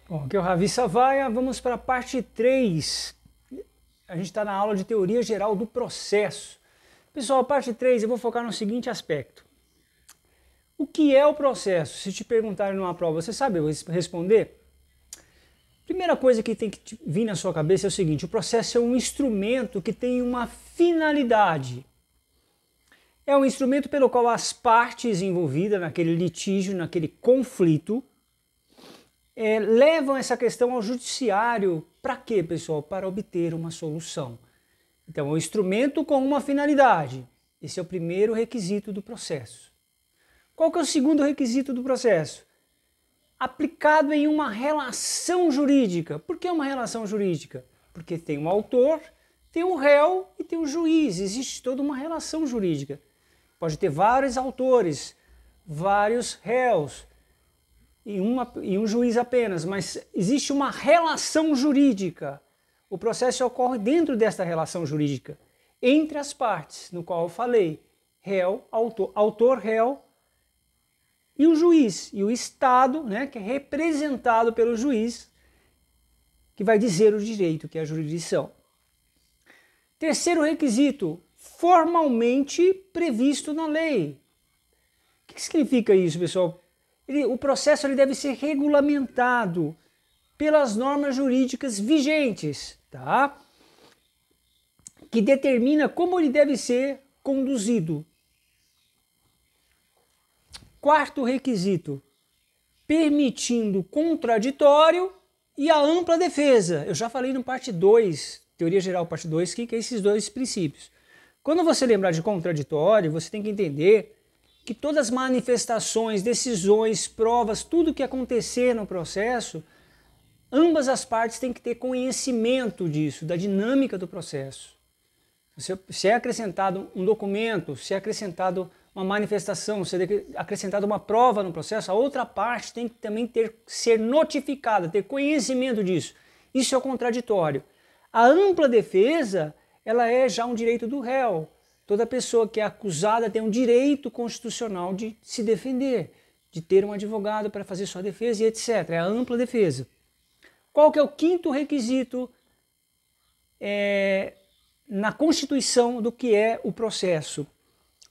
Bom, aqui é o Ravi Savaia, vamos para a parte 3. A gente está na aula de teoria geral do processo. Pessoal, a parte 3 eu vou focar no seguinte aspecto. O que é o processo? Se te perguntarem numa prova, você sabe responder? Primeira coisa que tem que vir na sua cabeça é o seguinte: o processo é um instrumento que tem uma finalidade. É um instrumento pelo qual as partes envolvidas naquele litígio, naquele conflito, levam essa questão ao judiciário. Para quê, pessoal? Para obter uma solução. Então, é um instrumento com uma finalidade. Esse é o primeiro requisito do processo. Qual que é o segundo requisito do processo? Aplicado em uma relação jurídica. Por que uma relação jurídica? Porque tem um autor, tem um réu e tem um juiz. Existe toda uma relação jurídica. Pode ter vários autores, vários réus e um juiz apenas, mas existe uma relação jurídica. O processo ocorre dentro desta relação jurídica, entre as partes, no qual eu falei, réu, autor, réu e o juiz, e o Estado, né, que é representado pelo juiz, que vai dizer o direito, que é a jurisdição. Terceiro requisito, formalmente previsto na lei. O que significa isso, pessoal? O processo deve ser regulamentado pelas normas jurídicas vigentes, tá? Que determina como ele deve ser conduzido. Quarto requisito, permitindo o contraditório e a ampla defesa. Eu já falei no parte 2, Teoria Geral parte 2, que é esses dois princípios. Quando você lembrar de contraditório, você tem que entender que todas as manifestações, decisões, provas, tudo que acontecer no processo, ambas as partes têm que ter conhecimento disso, da dinâmica do processo. Se é acrescentado um documento, se é acrescentado uma manifestação, se é acrescentada uma prova no processo, a outra parte tem que também ser notificada, ter conhecimento disso. Isso é o contraditório. A ampla defesa, ela é já um direito do réu. Toda pessoa que é acusada tem um direito constitucional de se defender, de ter um advogado para fazer sua defesa e etc. É a ampla defesa. Qual que é o quinto requisito na constituição do que é o processo?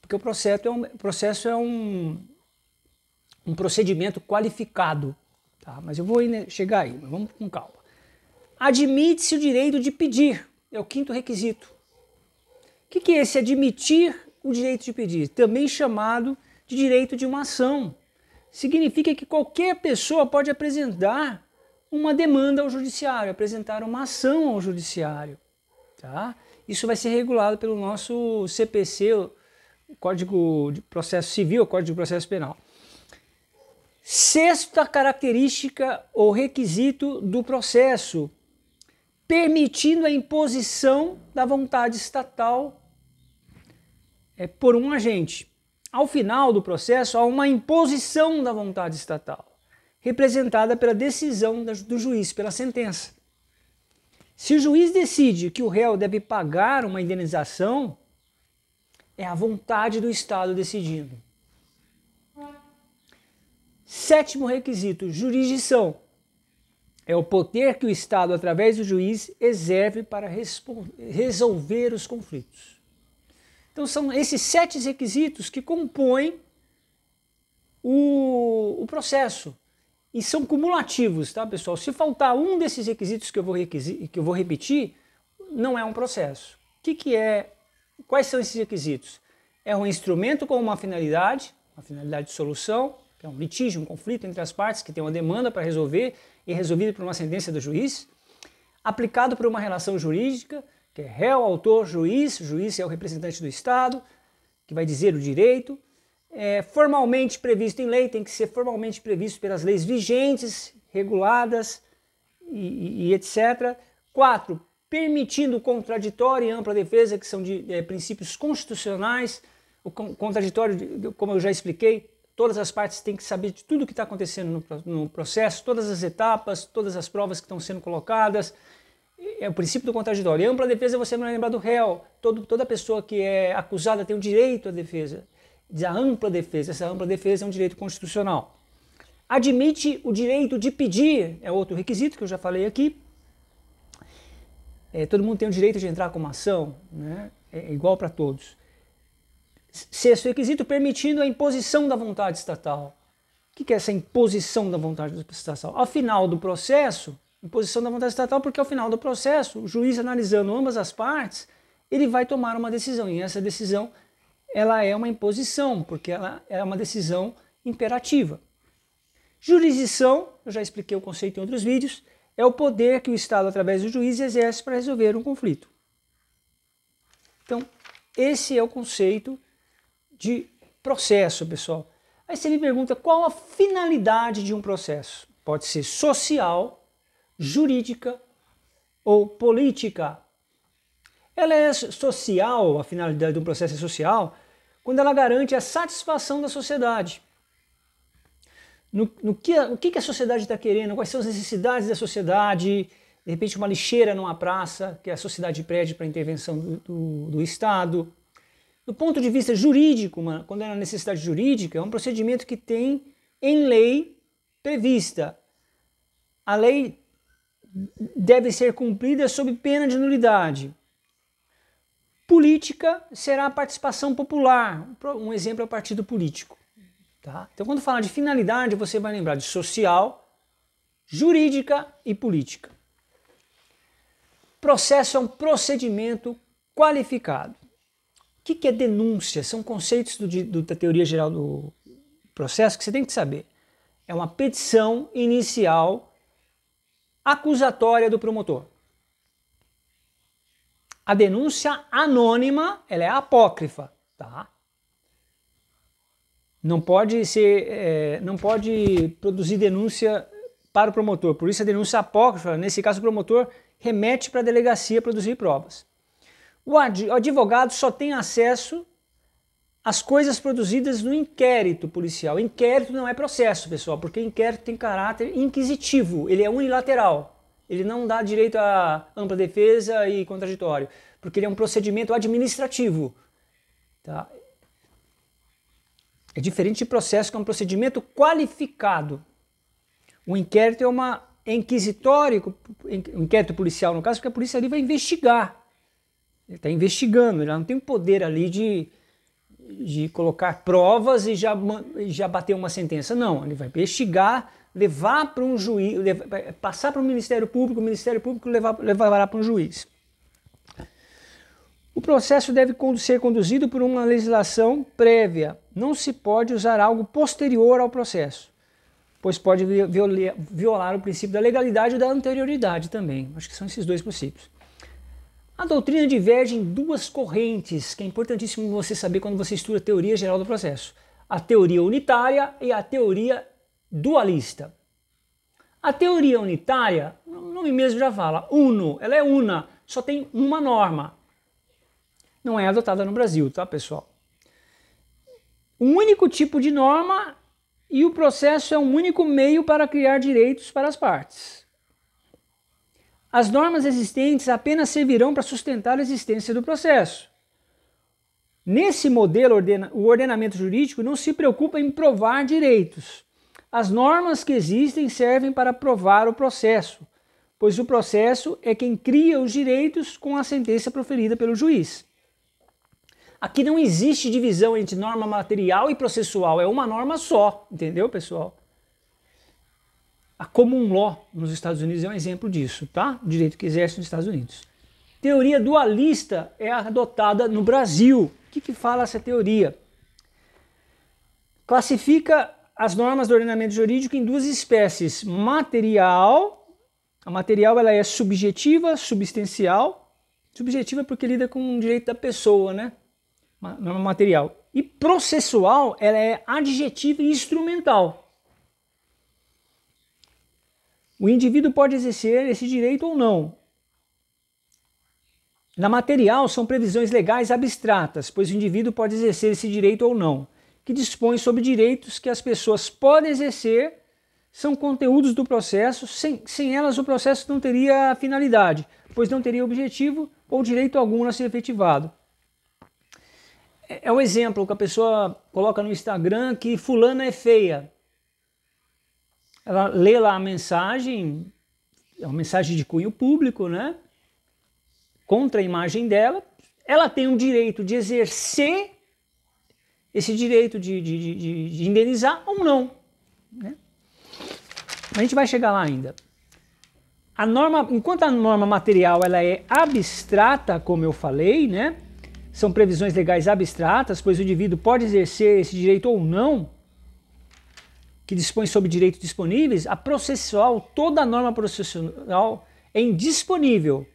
Porque o processo é um procedimento qualificado. Tá? Mas eu vou chegar aí, mas vamos com calma. Admite-se o direito de pedir, é o quinto requisito. O que é esse admitir o direito de pedir? Também chamado de direito de uma ação. Significa que qualquer pessoa pode apresentar uma demanda ao judiciário, apresentar uma ação ao judiciário. Tá? Isso vai ser regulado pelo nosso CPC, o Código de Processo Civil, o Código de Processo Penal. Sexta característica ou requisito do processo, permitindo a imposição da vontade estatal por um agente. Ao final do processo, há uma imposição da vontade estatal, representada pela decisão do juiz, pela sentença. Se o juiz decide que o réu deve pagar uma indenização, é a vontade do Estado decidindo. Sétimo requisito, jurisdição. É o poder que o Estado, através do juiz, exerce para resolver os conflitos. Então são esses 7 requisitos que compõem o processo. E são cumulativos, tá, pessoal? Se faltar um desses requisitos que eu vou repetir, não é um processo. Quais são esses requisitos? É um instrumento com uma finalidade de solução, que é um litígio, um conflito entre as partes, que tem uma demanda para resolver e resolvido por uma sentença do juiz, aplicado por uma relação jurídica, que é réu, autor, juiz. O juiz é o representante do Estado, que vai dizer o direito. Formalmente previsto em lei, tem que ser formalmente previsto pelas leis vigentes, reguladas e etc. 4. Permitindo contraditório e ampla defesa, que são princípios constitucionais. O contraditório, como eu já expliquei, todas as partes têm que saber de tudo o que está acontecendo no processo, todas as etapas, todas as provas que estão sendo colocadas. É o princípio do contraditório. E ampla defesa, você não vai lembrar do réu. Toda pessoa que é acusada tem o direito à defesa. A ampla defesa. Essa ampla defesa é um direito constitucional. admite o direito de pedir, é outro requisito que eu já falei aqui. Todo mundo tem o direito de entrar com uma ação, né? É igual para todos. Sexto requisito, permitindo a imposição da vontade estatal. O que é essa imposição da vontade estatal? Ao final do processo, imposição da vontade estatal, porque ao final do processo, o juiz analisando ambas as partes, ele vai tomar uma decisão, e essa decisão ela é uma imposição, porque ela é uma decisão imperativa. Jurisdição, eu já expliquei o conceito em outros vídeos, é o poder que o Estado, através do juiz, exerce para resolver um conflito. Então, esse é o conceito de processo, pessoal. Aí você me pergunta qual a finalidade de um processo. Pode ser social, jurídica ou política. Ela é social, a finalidade de um processo é social, quando ela garante a satisfação da sociedade. O que a sociedade está querendo, quais são as necessidades da sociedade, de repente uma lixeira numa praça, que a sociedade pede para a intervenção do Estado. Do ponto de vista jurídico, quando é uma necessidade jurídica, é um procedimento que tem em lei prevista. A lei deve ser cumprida sob pena de nulidade. Política será a participação popular. Um exemplo é o partido político. Tá? Então, quando falar de finalidade, você vai lembrar de social, jurídica e política. Processo é um procedimento qualificado. O que é denúncia? São conceitos da teoria geral do processo que você tem que saber. É uma petição inicial acusatória do promotor. A denúncia anônima, ela é apócrifa, tá? Não pode produzir denúncia para o promotor. Por isso a denúncia apócrifa, nesse caso o promotor remete para a delegacia produzir provas. O advogado só tem acesso às coisas produzidas no inquérito policial. Inquérito não é processo, pessoal, porque inquérito tem caráter inquisitivo, ele é unilateral. Ele não dá direito a ampla defesa e contraditório, porque ele é um procedimento administrativo. Tá? É diferente de processo, que é um procedimento qualificado. O inquérito é inquisitório, o inquérito policial no caso, porque a polícia ali vai investigar. Ele está investigando, ele não tem o poder ali de colocar provas e já bater uma sentença. Não, ele vai investigar, levar para um juiz, passar para o Ministério Público levará para um juiz. O processo deve ser conduzido por uma legislação prévia. Não se pode usar algo posterior ao processo, pois pode violar o princípio da legalidade e da anterioridade também. Acho que são esses dois princípios. A doutrina diverge em duas correntes, que é importantíssimo você saber quando você estuda a teoria geral do processo. A teoria unitária e a teoria dualista. A teoria unitária, o nome mesmo já fala, uno, ela é una, só tem uma norma. Não é adotada no Brasil, tá, pessoal? Um único tipo de norma e o processo é um único meio para criar direitos para as partes. As normas existentes apenas servirão para sustentar a existência do processo. Nesse modelo, o ordenamento jurídico não se preocupa em provar direitos. As normas que existem servem para provar o processo, pois o processo é quem cria os direitos com a sentença proferida pelo juiz. Aqui não existe divisão entre norma material e processual, é uma norma só, entendeu, pessoal? A common law nos Estados Unidos é um exemplo disso, tá? O direito que exerce nos Estados Unidos. Teoria dualista é adotada no Brasil. O que fala essa teoria? Classifica as normas do ordenamento jurídico em duas espécies. Material, a material ela é subjetiva, substancial. Subjetiva porque lida com o direito da pessoa, né? Norma material. E processual, ela é adjetiva e instrumental. O indivíduo pode exercer esse direito ou não. Na material, são previsões legais abstratas, pois o indivíduo pode exercer esse direito ou não, que dispõe sobre direitos que as pessoas podem exercer, são conteúdos do processo, sem elas o processo não teria finalidade, pois não teria objetivo ou direito algum a ser efetivado. É um exemplo que a pessoa coloca no Instagram que fulana é feia. ela lê lá a mensagem, é uma mensagem de cunho público, né? Contra a imagem dela, ela tem o direito de exercer esse direito de indenizar ou não, né? A gente vai chegar lá ainda. A norma, enquanto a norma material ela é abstrata, como eu falei, né? São previsões legais abstratas, pois o indivíduo pode exercer esse direito ou não, que dispõe sobre direitos disponíveis. A processual, toda a norma processual é indisponível.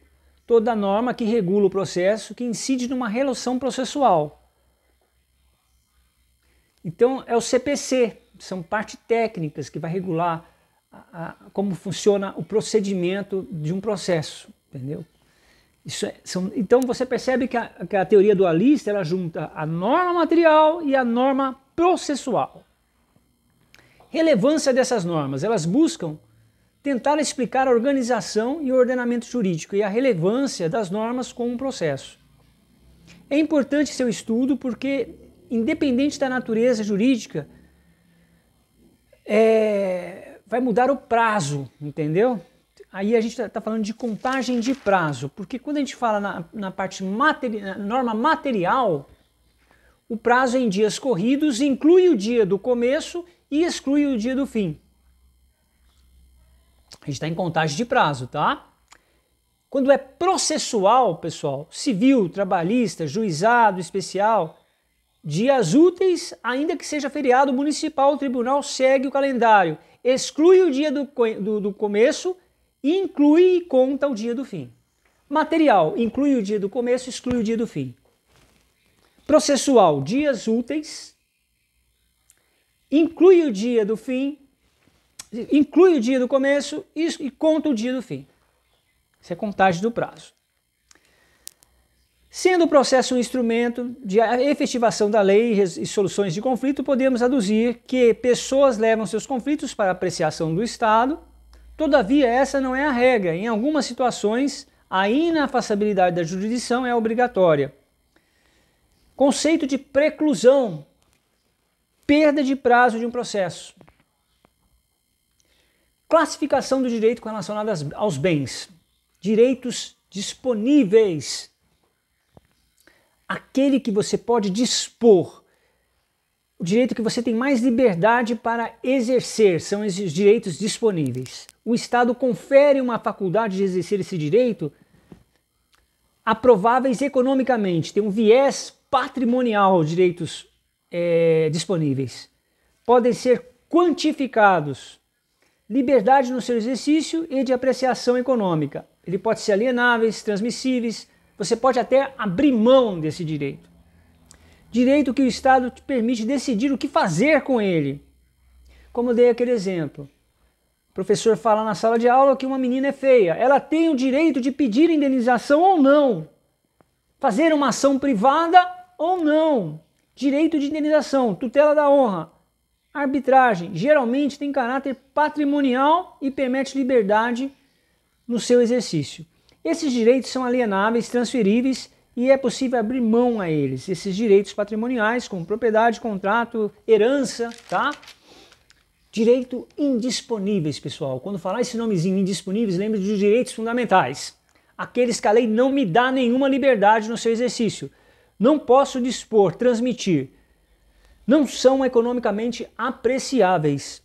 Toda a norma que regula o processo, que incide numa relação processual. Então é o CPC, são partes técnicas que vai regular como funciona o procedimento de um processo, entendeu? Então você percebe que a teoria dualista ela junta a norma material e a norma processual. Relevância dessas normas, elas buscam tentar explicar a organização e o ordenamento jurídico e a relevância das normas com um processo. É importante seu estudo porque, independente da natureza jurídica, vai mudar o prazo, entendeu? Aí a gente está falando de contagem de prazo, porque quando a gente fala na parte norma material, o prazo em dias corridos inclui o dia do começo e exclui o dia do fim. A gente está em contagem de prazo, tá? Quando é processual, pessoal, civil, trabalhista, juizado, especial, dias úteis, ainda que seja feriado municipal, o tribunal segue o calendário, exclui o dia do começo e inclui e conta o dia do fim. Material, inclui o dia do começo, exclui o dia do fim. Processual, dias úteis, inclui o dia do fim, inclui o dia do começo e conta o dia do fim. Isso é contagem do prazo. Sendo o processo um instrumento de efetivação da lei e soluções de conflito, podemos aduzir que pessoas levam seus conflitos para apreciação do Estado. Todavia, essa não é a regra. Em algumas situações, a inafastabilidade da jurisdição é obrigatória. Conceito de preclusão, perda de prazo de um processo. Classificação do direito com relação aos bens. Direitos disponíveis. Aquele que você pode dispor. O direito que você tem mais liberdade para exercer são os direitos disponíveis. O Estado confere uma faculdade de exercer esse direito aprováveis economicamente. Tem um viés patrimonial, direitos disponíveis. Podem ser quantificados. Liberdade no seu exercício e de apreciação econômica. Ele pode ser alienáveis, transmissíveis. Você pode até abrir mão desse direito. Direito que o Estado te permite decidir o que fazer com ele. Como eu dei aquele exemplo. O professor fala na sala de aula que uma menina é feia. Ela tem o direito de pedir indenização ou não. Fazer uma ação privada ou não. Direito de indenização, tutela da honra. Arbitragem, geralmente tem caráter patrimonial e permite liberdade no seu exercício. Esses direitos são alienáveis, transferíveis e é possível abrir mão a eles. Esses direitos patrimoniais, como propriedade, contrato, herança, tá? Direito indisponíveis, pessoal. Quando falar esse nomezinho indisponíveis, lembre dos direitos fundamentais. Aqueles que a lei não me dá nenhuma liberdade no seu exercício. Não posso dispor, transmitir. Não são economicamente apreciáveis.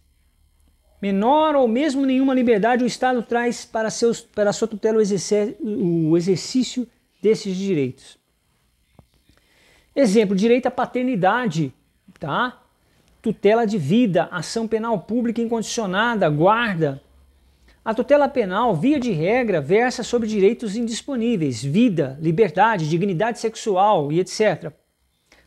Menor ou mesmo nenhuma liberdade o Estado traz para a sua tutela o exercício desses direitos. Exemplo, direito à paternidade, tá? Tutela de vida, ação penal pública incondicionada, guarda. A tutela penal, via de regra, versa sobre direitos indisponíveis, vida, liberdade, dignidade sexual e etc.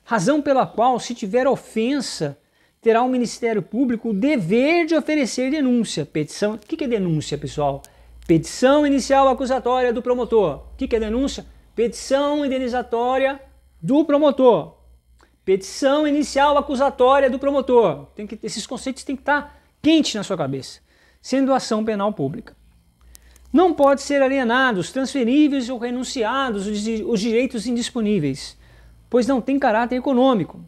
Razão pela qual, se tiver ofensa, terá o Ministério Público o dever de oferecer denúncia. Petição. O que é denúncia, pessoal? Petição inicial acusatória do promotor. O que é denúncia? Petição indenizatória do promotor. Petição inicial acusatória do promotor. Esses conceitos têm que estar quentes na sua cabeça. Sendo ação penal pública. Não pode ser alienados, transferíveis ou renunciados os direitos indisponíveis, pois não tem caráter econômico.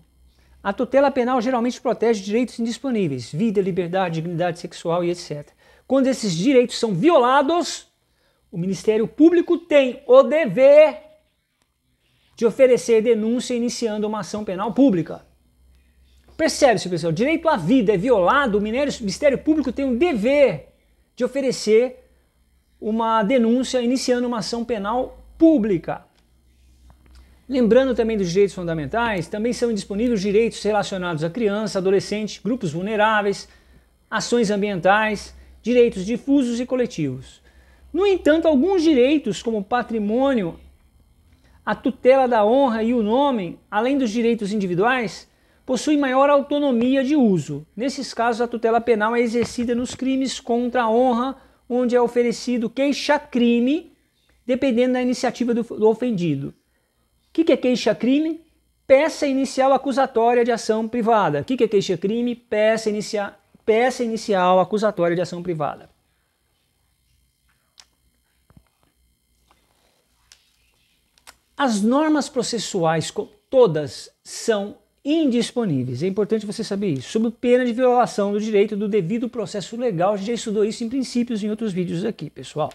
A tutela penal geralmente protege direitos indisponíveis, vida, liberdade, dignidade sexual e etc. Quando esses direitos são violados, o Ministério Público tem o dever de oferecer denúncia iniciando uma ação penal pública. Percebe-se, pessoal? O direito à vida é violado, o Ministério Público tem o dever de oferecer uma denúncia iniciando uma ação penal pública. Lembrando também dos direitos fundamentais, também são disponíveis direitos relacionados a criança, adolescente, grupos vulneráveis, ações ambientais, direitos difusos e coletivos. No entanto, alguns direitos, como patrimônio, a tutela da honra e o nome, além dos direitos individuais, possuem maior autonomia de uso. Nesses casos, a tutela penal é exercida nos crimes contra a honra, onde é oferecido queixa-crime, dependendo da iniciativa do ofendido. O que é queixa-crime? Peça inicial acusatória de ação privada. O que é queixa-crime? Peça inicial acusatória de ação privada. As normas processuais todas são indisponíveis. É importante você saber isso. Sob pena de violação do direito do devido processo legal. A gente já estudou isso em princípios em outros vídeos aqui, pessoal.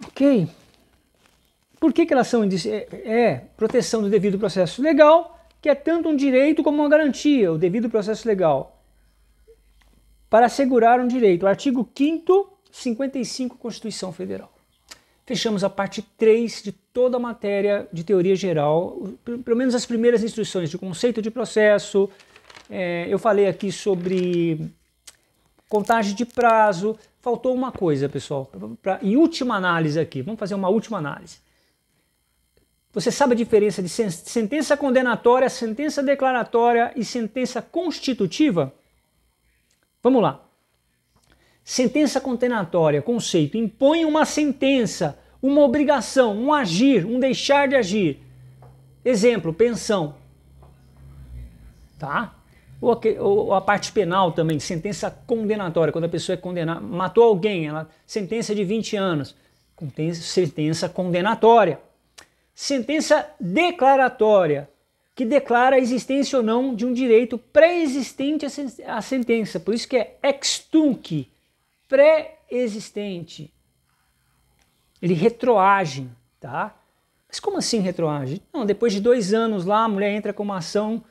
Ok? Por que elas são proteção do devido processo legal, que é tanto um direito como uma garantia, o devido processo legal, para assegurar um direito. Artigo 5º, 55 Constituição Federal. Fechamos a parte 3 de toda a matéria de teoria geral, pelo menos as primeiras instruções de conceito de processo. Eu falei aqui sobre contagem de prazo. Faltou uma coisa, pessoal, em última análise aqui, vamos fazer uma última análise. Você sabe a diferença de sentença condenatória, sentença declaratória e sentença constitutiva? Vamos lá. Sentença condenatória, conceito, impõe uma sentença, uma obrigação, um agir, um deixar de agir. Exemplo, pensão. Tá? Ou a parte penal também, sentença condenatória, quando a pessoa é condenada, matou alguém, sentença de 20 anos, sentença condenatória. Sentença declaratória, que declara a existência ou não de um direito pré-existente à sentença. Por isso que é ex tunc, pré-existente. Ele retroage, tá? Mas como assim retroage? Não, depois de 2 anos lá, a mulher entra com uma ação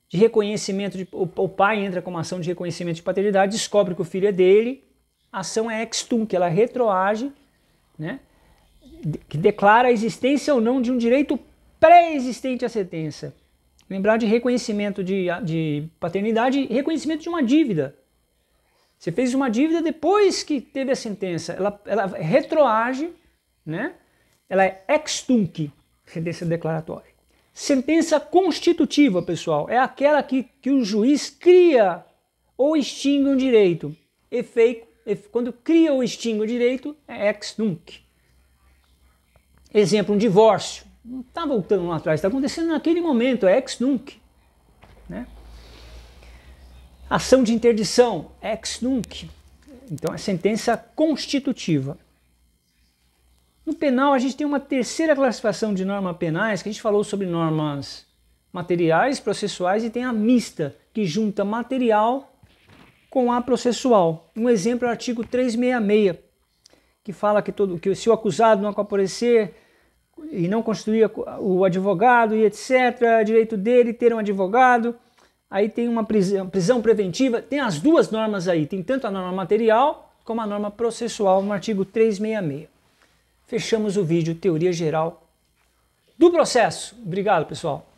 de reconhecimento, o pai entra com uma ação de reconhecimento de paternidade, descobre que o filho é dele, a ação é ex tunc, ela retroage, né? Que declara a existência ou não de um direito pré-existente à sentença. Lembrar de reconhecimento de paternidade e reconhecimento de uma dívida. Você fez uma dívida depois que teve a sentença, ela retroage, né? Ela é ex tunc, sentença declaratória. Sentença constitutiva, pessoal, é aquela que o juiz cria ou extingue um direito. Quando cria ou extingue o direito, é ex nunc. Exemplo, um divórcio. Não está voltando lá atrás, está acontecendo naquele momento, é ex nunc. Né? Ação de interdição, ex nunc. Então é sentença constitutiva. No penal a gente tem uma terceira classificação de normas penais, que a gente falou sobre normas materiais, processuais, e tem a mista, que junta material com a processual. Um exemplo é o artigo 366, que fala que se o acusado não comparecer e não constituir o advogado e etc., direito dele ter um advogado, aí tem uma prisão preventiva, tem as duas normas aí, tem tanto a norma material como a norma processual no artigo 366. Fechamos o vídeo Teoria Geral do Processo. Obrigado, pessoal.